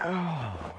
Oh.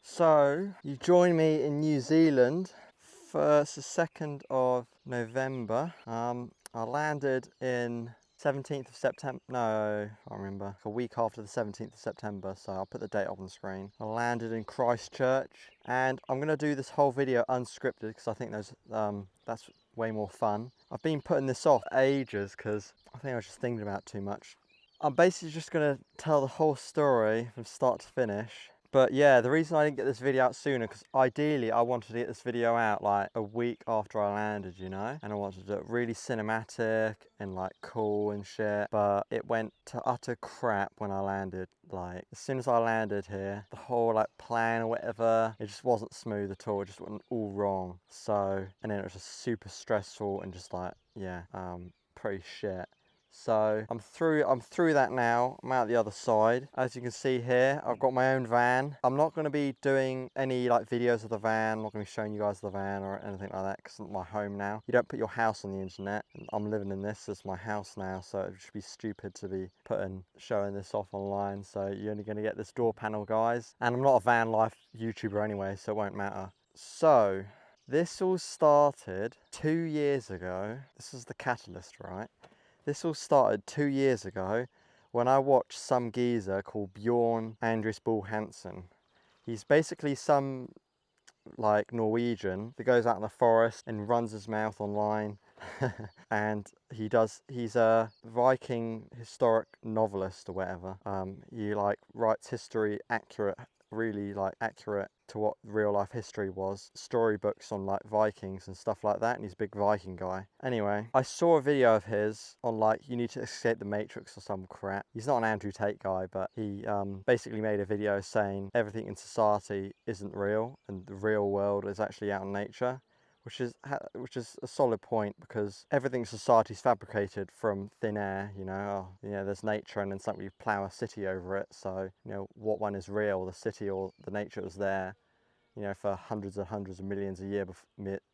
So, you join me in New Zealand for the 2nd of November. I landed in 17th of September, no, I can't remember, a week after the 17th of September, so I'll put the date up on the screen. I landed in Christchurch, and I'm going to do this whole video unscripted because I think that's way more fun. I've been putting this off ages because I think I was just thinking about it too much. I'm basically just going to tell the whole story from start to finish. But yeah, the reason I didn't get this video out sooner, because ideally I wanted to get this video out like a week after I landed, you know? And I wanted it really cinematic and like cool and shit. But it went to utter crap when I landed. Like, as soon as I landed here, the whole like plan or whatever, it just wasn't smooth at all. It just went all wrong. So, and then it was just super stressful and just like, yeah, pretty shit. So I'm through that now. I'm out the other side. As you can see here, I've got my own van. I'm not going to be doing any like videos of the van. I'm not going to be showing you guys the van or anything like that because it's my home now. You don't put your house on the internet. I'm living in this as my house now, so it would just be stupid to be showing this off online. So you're only going to get this door panel, guys. And I'm not a van life YouTuber anyway, so it won't matter. So this all started 2 years ago. This is the catalyst, right? This all started 2 years ago when I watched some geezer called Bjorn Andries Bull Hansen. He's basically some like Norwegian that goes out in the forest and runs his mouth online. And he's a Viking historic novelist or whatever. He like writes history really like accurate to what real life history was. Storybooks on like Vikings and stuff like that, and he's a big Viking guy. Anyway, I saw a video of his on like you need to escape the Matrix or some crap. He's not an Andrew Tate guy, but he basically made a video saying everything in society isn't real and the real world is actually out in nature. Which is a solid point, because everything in society is fabricated from thin air. You know, there's nature and then something you plough a city over it. So what one is real, the city or the nature that was there, for hundreds and hundreds of millions of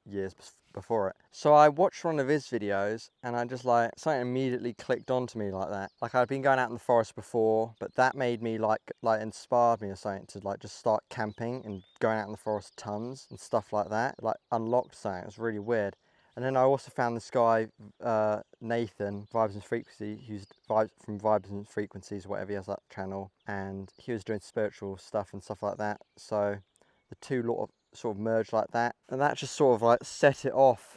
years before it. So I watched one of his videos and I just like, something immediately clicked onto me like that. Like, I'd been going out in the forest before, but that made me like inspired me or something to like just start camping and going out in the forest tons and stuff like that. Like, unlocked something. It was really weird. And then I also found this guy, Nathan, Vibes and Frequency, who's from Vibes and Frequencies, whatever, he has that channel. And he was doing spiritual stuff and stuff like that. So the two sort of merged like that, and that just sort of like set it off,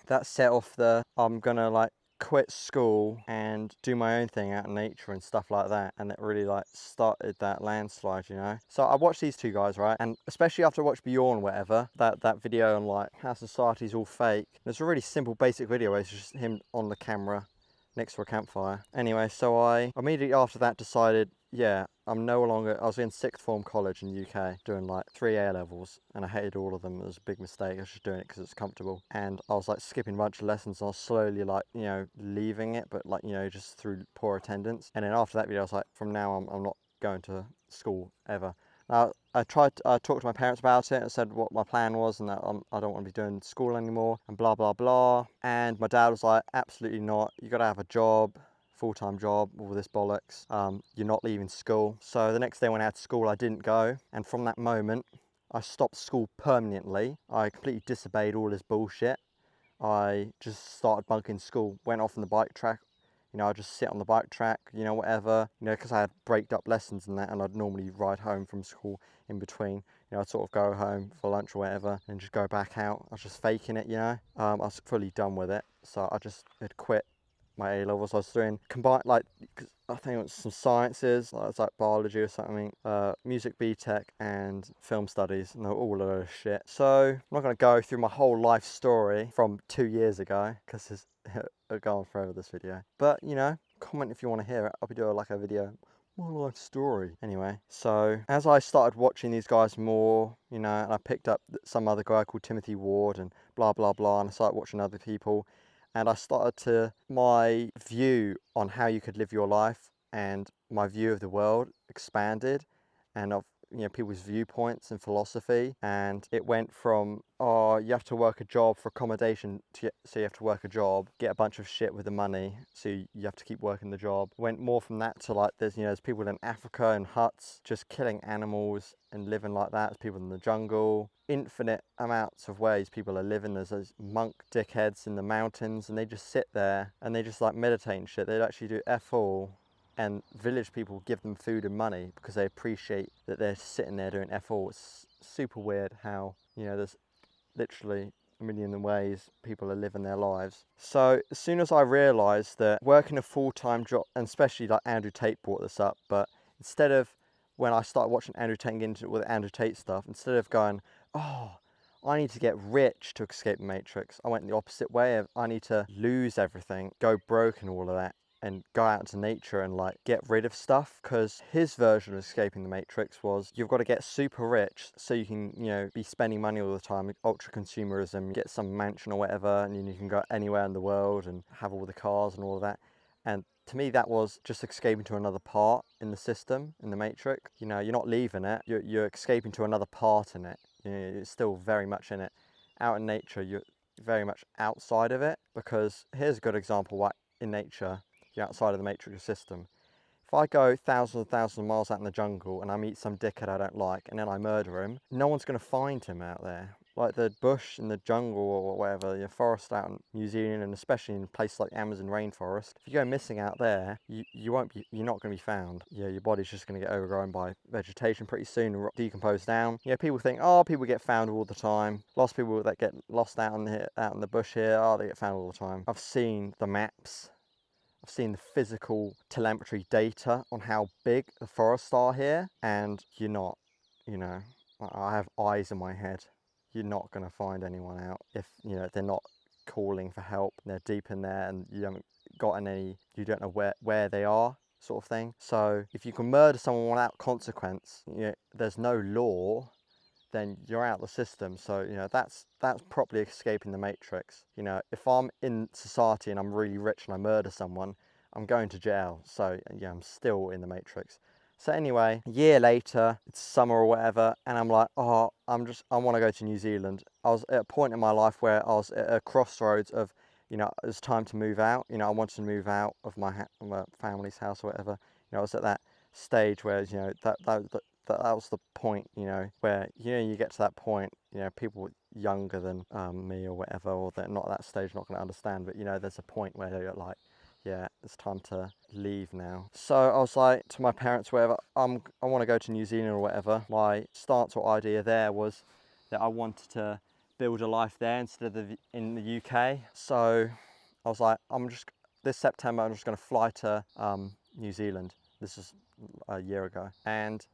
that set off I'm gonna like quit school and do my own thing out in nature and stuff like that. And it really like started that landslide. So I watched these two guys, right, and especially after I watched Bjorn, whatever, that video on like how society's all fake. It's a really simple basic video where it's just him on the camera next to a campfire. Anyway, so I immediately after that decided, yeah, I was in sixth form college in the UK doing like 3 A levels, and I hated all of them. It was a big mistake. I was just doing it because it's comfortable. And I was like skipping a bunch of lessons, and I was slowly like, leaving it, but like, just through poor attendance. And then after that video, I was like, from now on, I'm not going to school ever. Now, I talked to my parents about it and said what my plan was, and that I don't want to be doing school anymore and blah, blah, blah. And my dad was like, absolutely not. You got to have a job, full-time job, all this bollocks. You're not leaving school. So the next day when I had school, I didn't go. And from that moment, I stopped school permanently. I completely disobeyed all this bullshit. I just started bunking school, went off on the bike track. I'd just sit on the bike track, whatever, because I had braked up lessons and that, and I'd normally ride home from school in between. I'd sort of go home for lunch or whatever and just go back out. I was just faking it, I was fully done with it. So I just had quit my A levels. I was doing combined, like, I think it was some sciences, like it's like biology or something, music BTEC and film studies, and all of those shit. So I'm not going to go through my whole life story from 2 years ago because it'll go on forever, this video. But comment if you want to hear it. I'll be doing like a video, my life story. Anyway, so as I started watching these guys more, and I picked up some other guy called Timothy Ward and blah blah blah, and I started watching other people. And I my view on how you could live your life and my view of the world expanded. And people's viewpoints and philosophy, and it went from, oh, you have to work a job for accommodation, so you have to work a job, get a bunch of shit with the money, so you have to keep working the job. Went more from that to like there's people in Africa in huts just killing animals and living like that. There's people in the jungle, infinite amounts of ways people are living. There's those monk dickheads in the mountains, and they just sit there and they just like meditate and shit. They actually do F all, and village people give them food and money because they appreciate that they're sitting there doing F all. It's super weird how, there's literally a million ways people are living their lives. So as soon as I realised that working a full-time job, and especially like Andrew Tate brought this up, but instead of, when I started watching Andrew Tate and getting into it with Andrew Tate stuff, instead of going, oh, I need to get rich to escape the matrix, I went the opposite way of, I need to lose everything, go broke and all of that, and go out into nature and like get rid of stuff. Because his version of escaping the matrix was, you've got to get super rich so you can be spending money all the time, ultra consumerism, get some mansion or whatever, and then you can go anywhere in the world and have all the cars and all of that. And to me, that was just escaping to another part in the system, in the matrix. You're not leaving it, you're escaping to another part in it. You're still very much in it. Out in nature, you're very much outside of it. Because here's a good example why in nature you're outside of the matrix system. If I go thousands and thousands of miles out in the jungle and I meet some dickhead I don't like and then I murder him, no one's going to find him out there. Like the bush in the jungle or whatever, your forest out in New Zealand, and especially in places like the Amazon rainforest, if you go missing out there, you're not going to be found. Your body's just going to get overgrown by vegetation pretty soon and decompose down. People think, oh, people get found all the time. Lots of people that get lost out in the bush here, oh, they get found all the time. I've seen the maps. I've seen the physical telemetry data on how big the forests are here, and you're not, I have eyes in my head. You're not going to find anyone out if, they're not calling for help. They're deep in there and you haven't gotten any, you don't know where they are, sort of thing. So if you can murder someone without consequence, there's no law, then you're out of the system. So that's properly escaping the matrix. If I'm in society and I'm really rich and I murder someone, I'm going to jail. So I'm still in the matrix. So anyway, a year later, it's summer or whatever, and I'm like, oh, I want to go to New Zealand. I was at a point in my life where I was at a crossroads of, it was time to move out. I wanted to move out of my family's house or whatever. I was at that stage where that was the point, where you get to that point, people younger than me or whatever, or they're not at that stage, not going to understand, but there's a point where they're like, yeah, it's time to leave now. So I was like to my parents, whatever, I want to go to New Zealand or whatever. My stance or idea there was that I wanted to build a life there instead of in the UK. So I was like, this September I'm just going to fly to New Zealand. This is a year ago, and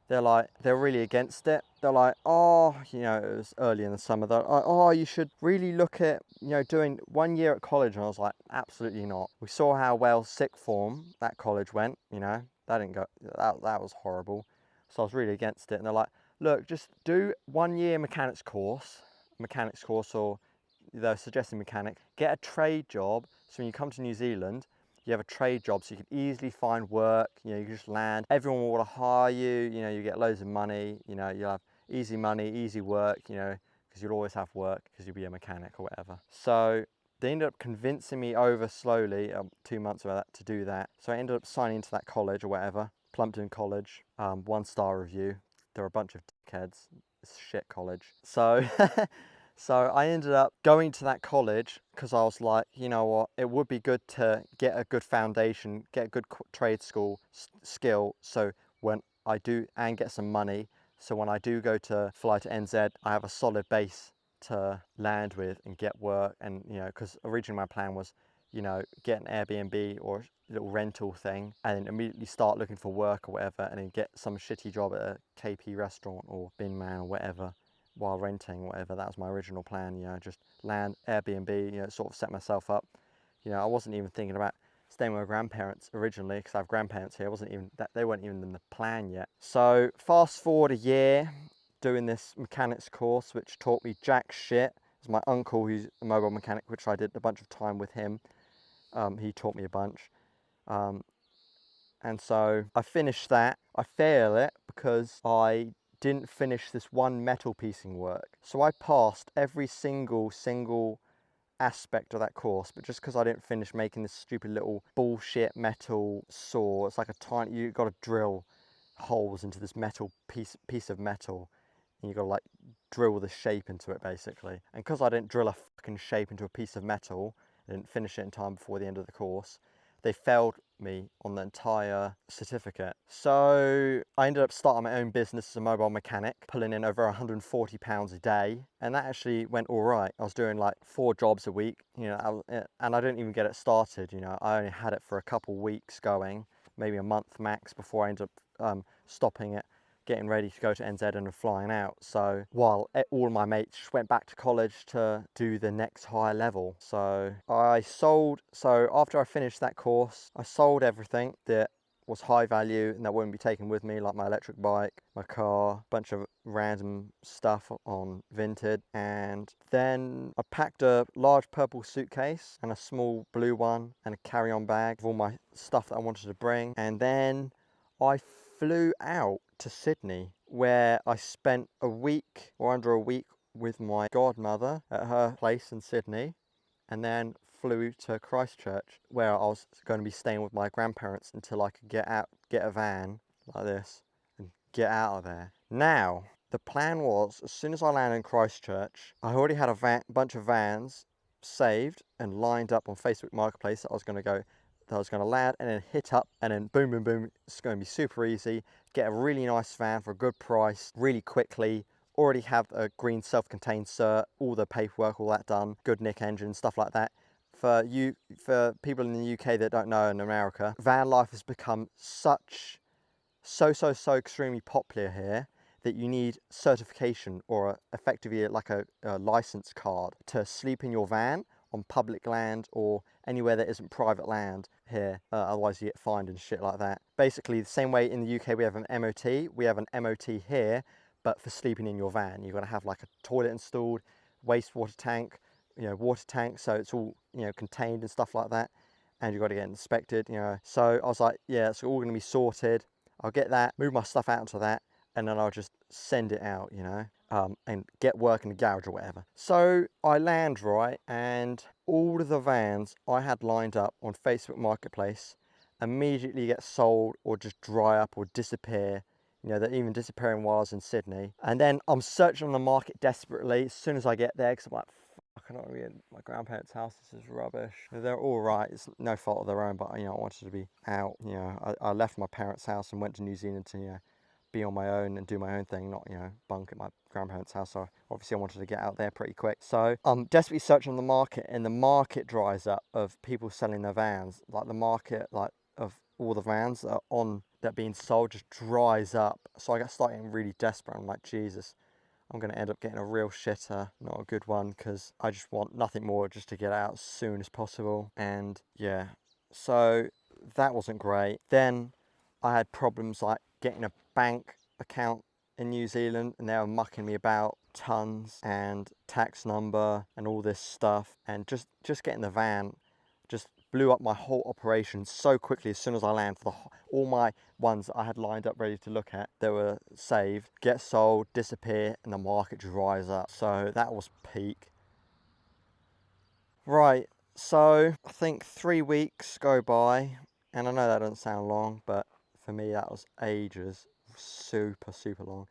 they're really against it. They're like, oh, it was early in the summer. They're like, oh, you should really look at, doing 1 year at college. And I was like, absolutely not. We saw how well sixth form that college went, that didn't go, that was horrible. So I was really against it. And they're like, look, just do 1 year mechanics course, or they're suggesting mechanic, get a trade job. So when you come to New Zealand, you have a trade job, so you can easily find work. You can just land. Everyone will want to hire you. You get loads of money. You'll have easy money, easy work. Because you'll always have work because you'll be a mechanic or whatever. So they ended up convincing me over slowly, 2 months of that, to do that. So I ended up signing into that college or whatever. Plumpton College, 1-star review. They're a bunch of dickheads. It's a shit college. So. So I ended up going to that college because I was like, you know what, it would be good to get a good foundation, get a good trade school skill. So when I do, and get some money. So when I do go to fly to NZ, I have a solid base to land with and get work. And, because originally my plan was, get an Airbnb or a little rental thing and then immediately start looking for work or whatever, and then get some shitty job at a KP restaurant or bin man or whatever while renting, whatever. That was my original plan, just land Airbnb, sort of set myself up. I wasn't even thinking about staying with my grandparents originally because I have grandparents here. They weren't even in the plan yet. So fast forward a year doing this mechanics course, which taught me jack shit. It was my uncle who's a mobile mechanic, which I did a bunch of time with him. He taught me a bunch. And so I finished that. I fail it because I didn't finish this one metal piecing work. So I passed every single aspect of that course, but just because I didn't finish making this stupid little bullshit metal saw, it's like a tiny, you got to drill holes into this metal piece of metal, and you got to like drill the shape into it basically. And because I didn't drill a fucking shape into a piece of metal, I didn't finish it in time before the end of the course, they failed me on the entire certificate. So I ended up starting my own business as a mobile mechanic, pulling in over £140 a day, and that actually went all right. I was doing like 4 jobs a week, you know, and I didn't even get it started, you know. I only had it for a couple weeks going, maybe a month max, before I ended up stopping it, getting ready to go to NZ and flying out. So while all of my mates just went back to college to do the next higher level. So after I finished that course, I sold everything that was high value and that wouldn't be taken with me, like my electric bike, my car, a bunch of random stuff on Vinted. And then I packed a large purple suitcase and a small blue one and a carry-on bag of all my stuff that I wanted to bring. And then I flew out to Sydney, where I spent a week or under a week with my godmother at her place in Sydney, and then flew to Christchurch, where I was going to be staying with my grandparents until I could get a van like this and get out of there. Now, the plan was, as soon as I landed in Christchurch, I already had a bunch of vans saved and lined up on Facebook Marketplace that I was going to land and then hit up, and then boom, boom, boom. It's going to be super easy. Get a really nice van for a good price really quickly. Already have a green self-contained cert, all the paperwork, all that done. Good nick engine, stuff like that. For people in the UK that don't know, in America, van life has become so extremely popular here that you need certification or effectively like a license card to sleep in your van on public land or anywhere that isn't private land here, otherwise you get fined and shit like that. Basically the same way in the UK we have an MOT, we have an MOT here, but for sleeping in your van. You've got to have like a toilet installed, wastewater tank, you know, water tank, so it's all, you know, contained and stuff like that, and you've got to get inspected, you know. So I was like, yeah, it's all going to be sorted. I'll get that, move my stuff out into that, and then I'll just send it out, you know, and get work in the garage or whatever. So I land, right, and all of the vans I had lined up on Facebook Marketplace immediately get sold or just dry up or disappear. You know, they're even disappearing while I was in Sydney. And then I'm searching on the market desperately as soon as I get there, because I'm like, fuck, I don't want to be in my grandparents' house, this is rubbish. They're all right, it's no fault of their own, but, you know, I wanted to be out. You know, I left my parents' house and went to New Zealand to, you know, be on my own and do my own thing, not, you know, bunk at my grandparents' house. So obviously I wanted to get out there pretty quick. So I'm desperately searching on the market, and the market dries up of people selling their vans. Like the market, like of all the vans that are on that being sold, just dries up. So I got started getting really desperate. I'm like, Jesus, I'm going to end up getting a real shitter, not a good one, because I just want nothing more just to get out as soon as possible. And yeah, so that wasn't great. Then I had problems like getting a bank account in New Zealand, and they were mucking me about tons and tax number and all this stuff, and just getting the van just blew up my whole operation so quickly as soon as I land. For all my ones that I had lined up ready to look at, they were saved, get sold, disappear, and the market dries up. So that was peak. Right, so I think 3 weeks go by, and I know that doesn't sound long, but for me that was ages, super long.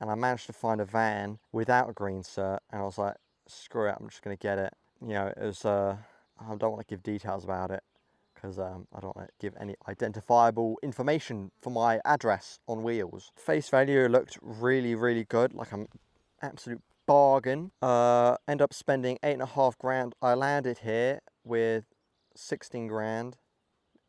And I managed to find a van without a green cert, and I was like, screw it, I'm just gonna get it. You know, it was I don't want to give details about it because I don't want to give any identifiable information for my address on wheels. Face value looked really good, like an absolute bargain. End up spending 8.5 grand. I landed here with 16 grand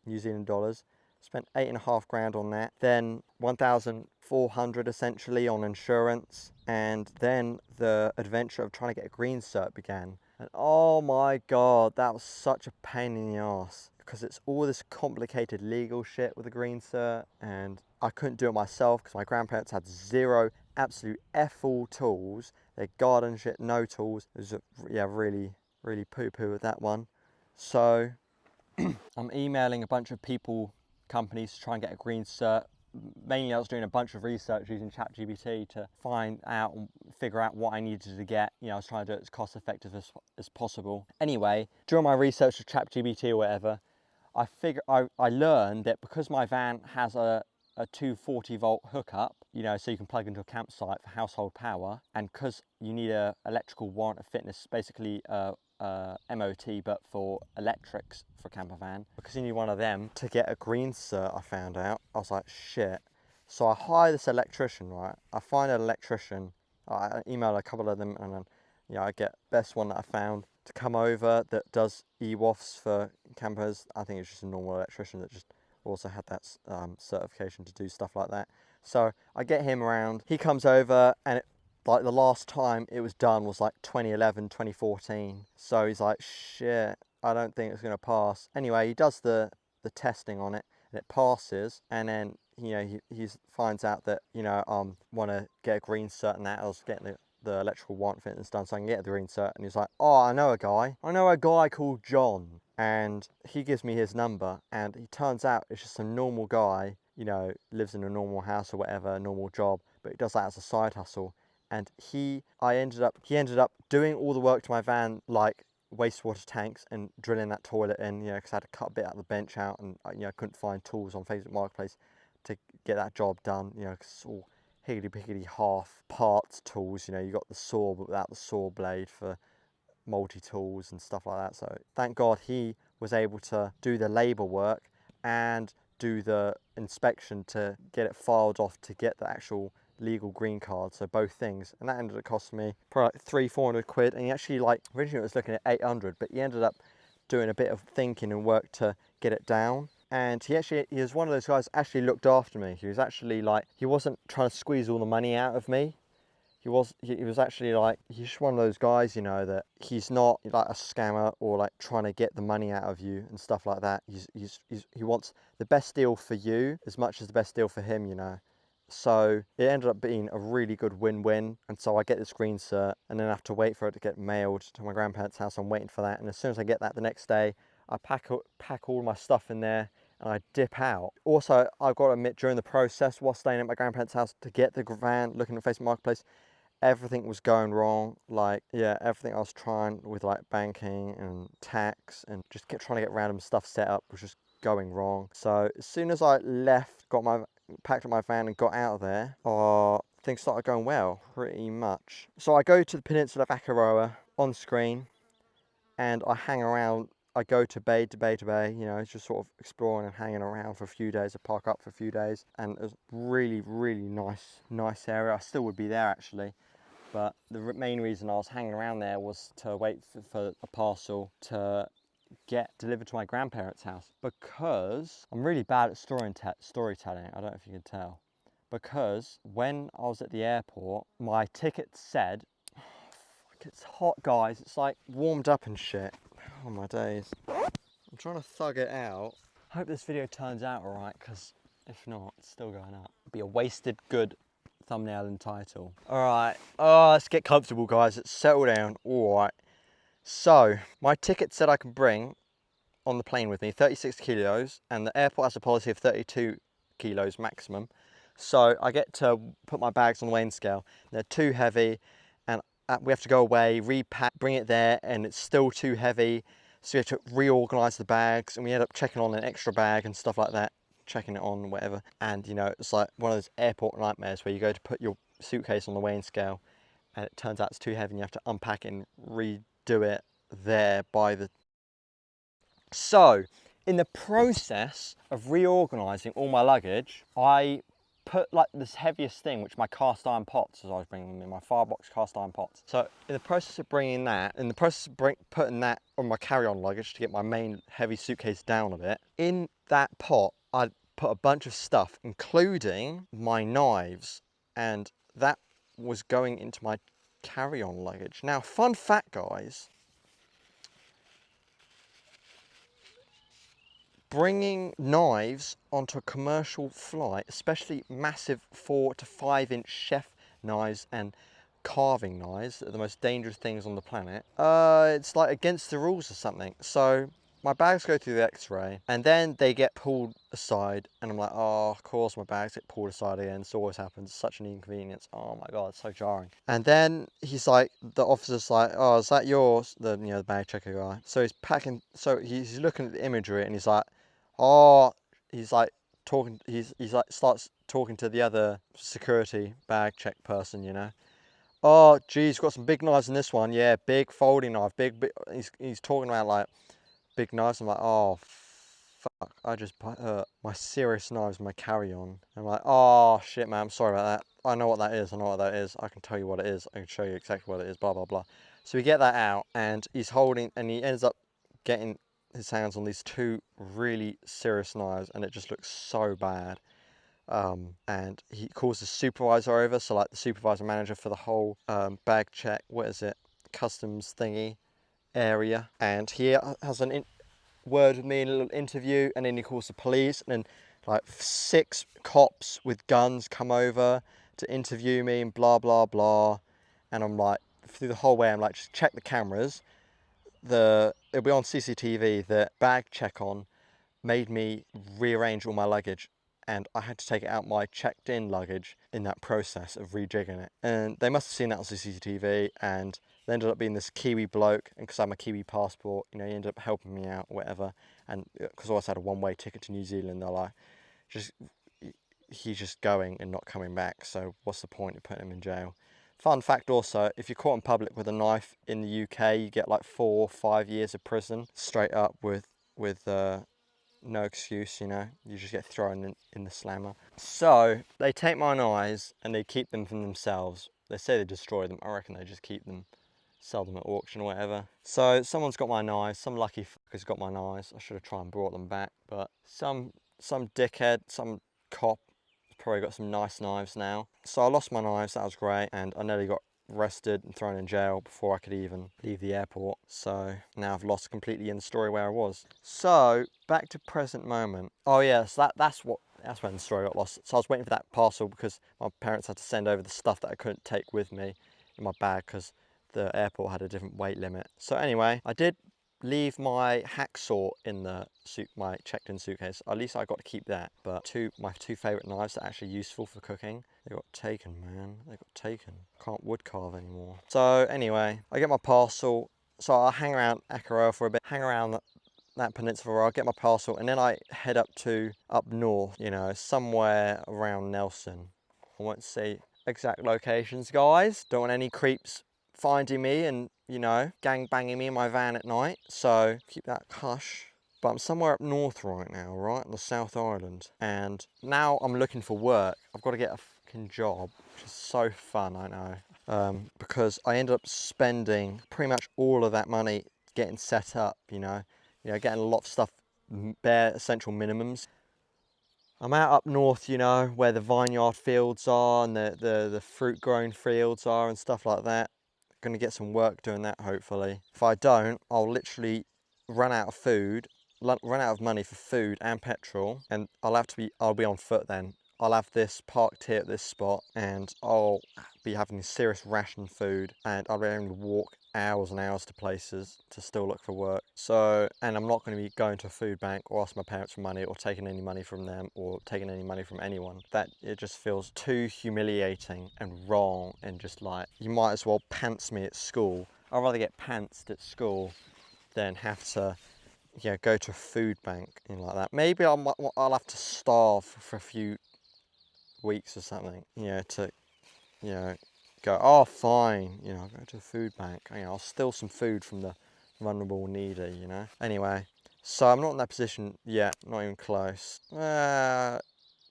New Zealand dollars. Spent 8.5 grand on that. Then 1,400 essentially on insurance. And then the adventure of trying to get a green cert began. And oh my God, that was such a pain in the ass, because it's all this complicated legal shit with the green cert, and I couldn't do it myself because my grandparents had zero absolute F all tools. Their garden shit, no tools. It was really poo-poo with that one. So I'm emailing a bunch of people companies to try and get a green cert. Mainly I was doing a bunch of research using ChatGPT to find out and figure out what I needed to get. You know, I was trying to do it as cost effective as possible. Anyway, during my research with ChatGPT or whatever, I learned that because my van has a 240-volt hookup, you know, so you can plug into a campsite for household power, and because you need a electrical warrant of fitness, basically MOT but for electrics for a camper van, because you need one of them to get a green cert. I found out, I was like, shit. So I hire this electrician, right? I find an electrician, I email a couple of them, and then, you know, I get best one that I found to come over that does EWOFs for campers. I think it's just a normal electrician that just also had that certification to do stuff like that. So I get him around, he comes over, and like the last time it was done was like 2011, 2014. So he's like, shit, I don't think it's gonna pass. Anyway, he does the testing on it, and it passes, and then, you know, he finds out that, you know, want to get a green cert, and that I was getting the electrical warrant fitness done so I can get the green cert. And he's like, oh, I know a guy called John, and he gives me his number, and he turns out it's just a normal guy, you know, lives in a normal house or whatever, a normal job, but he does that as a side hustle. And he ended up doing all the work to my van, like wastewater tanks and drilling that toilet in, you know, because I had to cut a bit out of the bench out, and, you know, couldn't find tools on Facebook Marketplace to get that job done, you know, because it's all higgity-piggity half parts tools. You know, you got the saw but without the saw blade for multi-tools and stuff like that. So thank God he was able to do the labour work and do the inspection to get it filed off to get the actual legal green card, so both things. And that ended up costing me probably like 300-400 quid, and he actually, like, originally it was looking at 800, but he ended up doing a bit of thinking and work to get it down. And he was one of those guys that actually looked after me. He was actually like, he wasn't trying to squeeze all the money out of me. He was actually like, he's just one of those guys, you know, that he's not like a scammer or like trying to get the money out of you and stuff like that. He wants the best deal for you as much as the best deal for him, you know. So it ended up being a really good win-win. And so I get this green cert, and then I have to wait for it to get mailed to my grandparents' house. I'm waiting for that, and as soon as I get that the next day, I pack all my stuff in there and I dip out. Also, I've got to admit, during the process while staying at my grandparents' house to get the van, looking at Facebook Marketplace, everything was going wrong. Like, yeah, everything I was trying with, like, banking and tax and just kept trying to get random stuff set up was just going wrong. So as soon as I left, packed up my van and got out of there, things started going well, pretty much. So I go to the peninsula of Akaroa on screen, and I hang around. I go to bay to bay to bay, you know, just sort of exploring and hanging around for a few days. I park up for a few days, and it was really, really nice area. I still would be there actually, but the main reason I was hanging around there was to wait for a parcel to get delivered to my grandparents' house, because I'm really bad at storytelling. I don't know if you can tell. Because when I was at the airport, my ticket said, oh, fuck, it's hot, guys. It's like warmed up and shit. Oh my days. I'm trying to thug it out. I hope this video turns out alright, because if not, it's still going up. It'll be a wasted good thumbnail and title. Alright, let's get comfortable, guys. Let's settle down. Alright. So, my ticket said I can bring on the plane with me 36 kilos, and the airport has a policy of 32 kilos maximum. So I get to put my bags on the weighing scale. They're too heavy, and we have to go away, repack, bring it there, and it's still too heavy. So we have to reorganize the bags, and we end up checking on an extra bag and stuff like that, checking it on, whatever. And, you know, it's like one of those airport nightmares where you go to put your suitcase on the weighing scale, and it turns out it's too heavy, and you have to unpack it and redo it there by the... So, in the process of reorganising all my luggage, I put like this heaviest thing, which my cast iron pots, as I was bringing them in, my Firebox cast iron pots. So in the process of bringing that, putting that on my carry-on luggage to get my main heavy suitcase down a bit, in that pot, I put a bunch of stuff, including my knives, and that was going into my carry-on luggage. Now, fun fact, guys, bringing knives onto a commercial flight, especially massive 4 to 5 inch chef knives and carving knives, that are the most dangerous things on the planet, it's like against the rules or something. So my bags go through the x-ray and then they get pulled aside and I'm like, oh, of course my bags get pulled aside again. This always happens. It's such an inconvenience. Oh my God, it's so jarring. And then he's like, the officer's like, oh, is that yours? The bag checker guy. So he's packing, so he's looking at the imagery and he's like, oh, he's like talking, he's like starts talking to the other security bag check person, you know. Oh, geez, got some big knives in this one. Yeah, big folding knife, big. He's talking about like big knives. I'm like, oh, fuck. I just my serious knives, my carry-on. I'm like, oh, shit, man. I'm sorry about that. I know what that is. I know what that is. I can tell you what it is. I can show you exactly what it is, blah, blah, blah. So we get that out and he's holding, and he ends up getting his hands on these two really serious knives and it just looks so bad. And he calls the supervisor over, so like the supervisor manager for the whole bag check, what is it, customs thingy area, and he has an word with me in a little interview, and then he calls the police, and then like 6 cops with guns come over to interview me and blah blah blah, and I'm like, through the whole way I'm like, just check the cameras, it'll be on CCTV, the bag check on made me rearrange all my luggage, and I had to take it out my checked in luggage in that process of rejigging it. And they must have seen that on CCTV, and there ended up being this Kiwi bloke, and because I have a Kiwi passport, you know, he ended up helping me out or whatever. And because I also had a one-way ticket to New Zealand, they're like, he's just going and not coming back, so what's the point of putting him in jail? Fun fact also, if you're caught in public with a knife in the UK, you get like 4 or 5 years of prison straight up with no excuse, you know, you just get thrown in the slammer. So they take my knives and they keep them for themselves. They say they destroy them. I reckon they just keep them, sell them at auction or whatever. So someone's got my knives, some lucky fucker's got my knives. I should have tried and brought them back, but some dickhead, some cop probably got some nice knives now. So I lost my knives, that was great, and I nearly got arrested and thrown in jail before I could even leave the airport. So now I've lost completely in the story where I was. So back to present moment. Oh yeah, so that's when the story got lost. So I was waiting for that parcel because my parents had to send over the stuff that I couldn't take with me in my bag because the airport had a different weight limit. So anyway, I did leave my hacksaw in my checked-in suitcase. At least I got to keep that. But my two favourite knives that are actually useful for cooking, they got taken, man. They got taken. Can't wood carve anymore. So anyway, I get my parcel. So I'll hang around Akaroa for a bit, hang around that peninsula. I'll get my parcel, and then I head up north, you know, somewhere around Nelson. I won't say exact locations, guys. Don't want any creeps finding me and, you know, gang banging me in my van at night, so keep that hush. But I'm somewhere up north right now, right in the South Island, and now I'm looking for work. I've got to get a fucking job, which is so fun, I know, because I ended up spending pretty much all of that money getting set up, you know, getting a lot of stuff, bare essential minimums. I'm out up north, you know, where the vineyard fields are and the fruit growing fields are and stuff like that. Going to get some work doing that, hopefully. If I don't, I'll literally run out of food, run out of money for food and petrol, and I'll be on foot then. I'll have this parked here at this spot, and I'll be having serious ration food, and I'll be having to walk hours and hours to places to still look for work. So, and I'm not going to be going to a food bank or ask my parents for money or taking any money from them or taking any money from anyone. That, it just feels too humiliating and wrong, and just like, you might as well pants me at school. I'd rather get pantsed at school than have to, go to a food bank, like that. Maybe I'll have to starve for a few weeks or something, to, go, oh fine, I'll go to a food bank, I'll steal some food from the vulnerable and needy, Anyway, so I'm not in that position yet, not even close.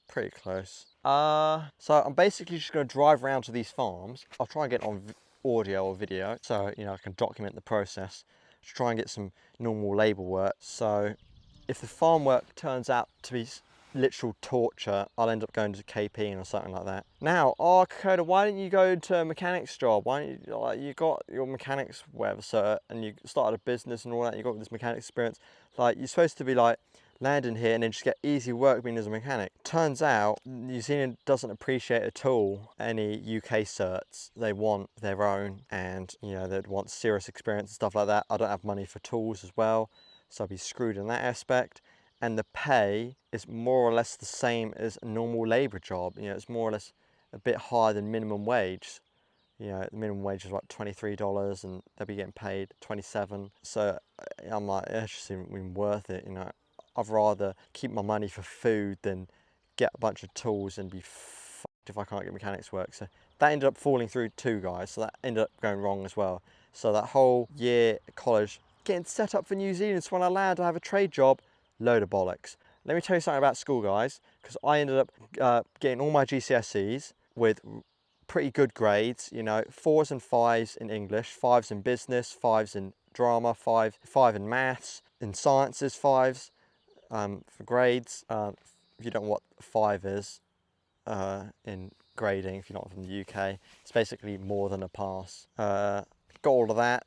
Pretty close. So I'm basically just going to drive around to these farms. I'll try and get on audio or video, so I can document the process, to try and get some normal labour work. So if the farm work turns out to be literal torture, I'll end up going to KP or something like that. Now, Kokoda, why didn't you go to a mechanic's job? Why don't you, you got your mechanics whatever cert and you started a business and all that, you got this mechanic experience. Like, you're supposed to be like landing here and then just get easy work being as a mechanic. Turns out New Zealand doesn't appreciate at all any UK certs. They want their own, and they'd want serious experience and stuff like that. I don't have money for tools as well. so I'd be screwed in that aspect. And the pay is more or less the same as a normal labour job. You know, it's more or less a bit higher than minimum wage. You know, the minimum wage is like $23 and they'll be getting paid 27. So I'm like, it's just even worth it. You know, I'd rather keep my money for food than get a bunch of tools and be fucked if I can't get mechanics work. So that ended up falling through too, guys. So that ended up going wrong as well. So that whole year at college, getting set up for New Zealand, so when I land, I have a trade job, load of bollocks. Let me tell you something about school, guys, because I ended up getting all my GCSEs with pretty good grades, you know, 4s and 5s in English, 5s in business, 5s in drama, 5 in maths, in sciences, 5s for grades. If you don't know what 5 is in grading, if you're not from the UK, it's basically more than a pass. Got all of that,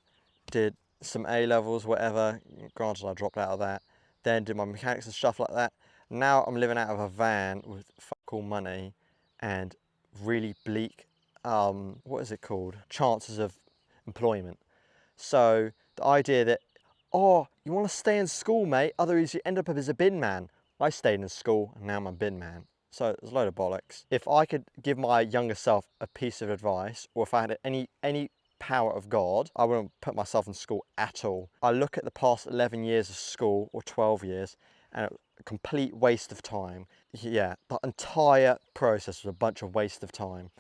did some A levels, whatever, granted I dropped out of that, then did my mechanics and stuff like that. Now I'm living out of a van with fuck all money and really bleak, what is it called? Chances of employment. So the idea that, oh, you want to stay in school, mate, otherwise you end up as a bin man. I stayed in school and now I'm a bin man. So it's a load of bollocks. If I could give my younger self a piece of advice, or if I had any power of God, I wouldn't put myself in school at all. I look at the past 11 years of school, or 12 years, and it was a complete waste of time. Yeah, the entire process was a bunch of waste of time.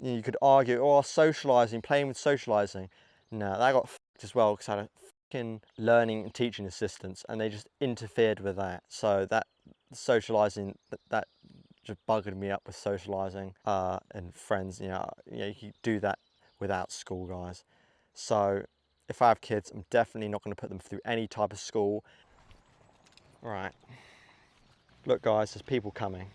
You could argue, oh, socialising, playing with socialising. No, that got fucked as well because I had a fucking learning and teaching assistants and they just interfered with that. So that socialising, that just buggered me up with socialising and friends. You know, you do that without school, guys. So if I have kids, I'm definitely not going to put them through any type of school. Right. Look, guys, there's people coming.